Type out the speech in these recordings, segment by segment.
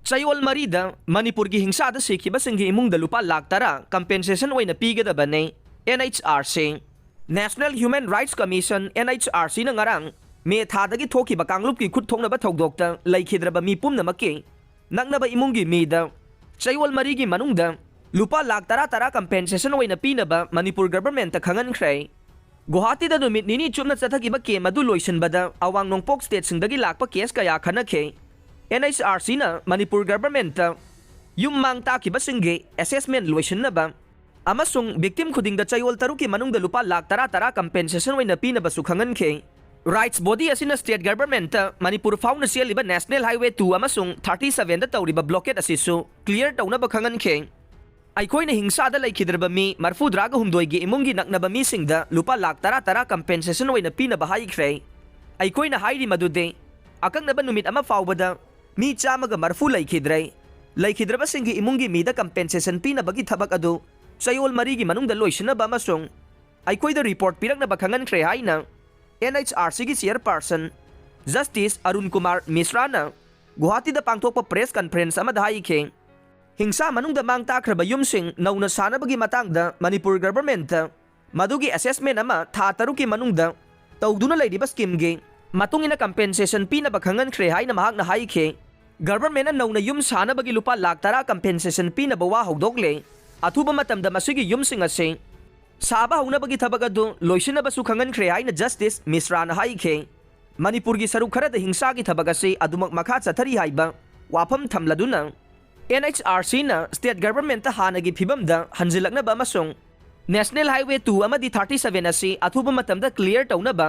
Chayol marida Manipur gi hingsada sikibasinggi imungda lupa lakh tara compensation oina pigadabane NHRC. National Human Rights Commission NHRC na ngarang me thadagi thokiba kanglupki khut thongnaba thogdokta laikhidraba mi pumnamakki naknaba imunggi mida Chayol marigi manungda lupa lakh tara compensation oina pinaba Manipur government ta khangankhrai. Guwahati da numit nini chumna chathagiba ke madu loisanbada awang nongpok state singdagi lakpa case kaya khanakhe. NHRC na Manipur government yung mang takiba singge assessment loisan na ba amasung victim khuding da chayol taruki manung da lupa lakh tara compensation way na pinaba sukhangan ke rights body asina state government Manipur fauna siya liba National Highway 2 amasung 37 da tawriba blockade asisu clear taw na ba khangan ke Aikoy na hingsada laikhidraba mi marfu draga humdoy gi imungi naknaba mi singda lupa lakh tara compensation way na pinabahay kre Aikoy na hayri madude akang naba numit ama fawbada mi chamaga marfu laikhidraba singgi imungi mida compensation pinabagi thabak adu chayol marigi manungda loisna ba masung Aikoy da report pirak na bakhangan kre haina NHRC gi chairperson Justice Arun Kumar Misra na Guwahati da pangthokpa press conference ama dahi ke hingsa manungda mang takraba yumsing nauna sana bagi matangda Manipur government madugi assessment ama tha taruki manungda tawduna laidiba scheme gi matungina compensation pinabakhangan kre haina mahak na haike government na nauna yum sana bagi lupa lakh tara compensation pinabawa hogdokle athuba matamda masigi yumsing ase saba huna bagi thabag adu loisina basu khangan kre haina Justice Misra na haike Manipur gi saruk khara da hingsa gi thabag ase adumak makha chathari haiba wafam thamladuna NHRC na state government ta hanagi phibamda hanjilakna ba masung National Highway 2 amadi 37 ase athuba matamda clear tawna ba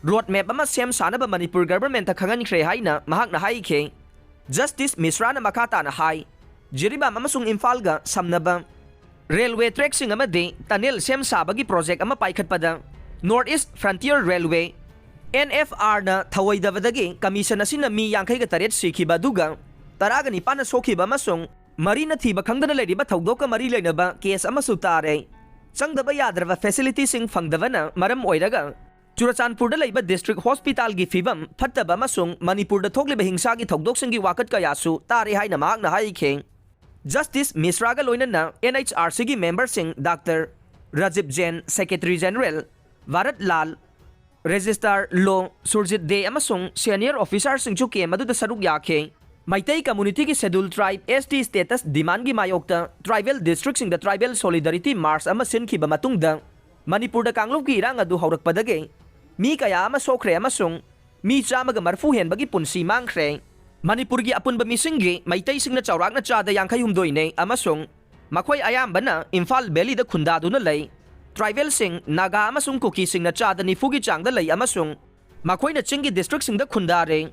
road map ama sem sana ba Manipur government ta khangan kre haina mahak na haike Justice Misra na makata na hai jiriba amasung Imphal ga samnaba railway track sing amadi tunnel sem sabagi project ama paikhat pada Northeast Frontier Railway NFR na thawaidavadagi commission asina mi yangkai ga taret sikhiba duga taraga ni pana sokhiba amasung mari na thiba khangdana leriba thawdoka mari leinaba case ama sutare changdaba yadraba facility sing phangdava na maram oiraga Churachandpur da laiba district hospital gi fibam phattaba masung Manipur da thokliba hingsa gi thokdok singi wakat kayasu tare haina mahak na haike Justice Misra ga loinana NHRC gi member sing Dr. Rajib Jain Secretary General Varat Lal Registrar Law Surjit De amasung senior officer sing chuke madu da saruk yakhe Maitai community gi scheduled tribe ST status demand gi mayokta tribal district sing da tribal solidarity march ama sinkhiba matungda Manipur da kanglop gi irang adu haurakpadage mi kaya ama sokre amasung mi chamaga marfu henbagi punsi mangkre Manipur gi apunba misinggi maitai singna chawrak na chada yangkai humdoi ne amasung makhoi ayambana Imphal Valley da khundadu na lay tribal sing naga amasung kuki singna chada ni fugi changda lay amasung makhoi na chingi district sing da khundare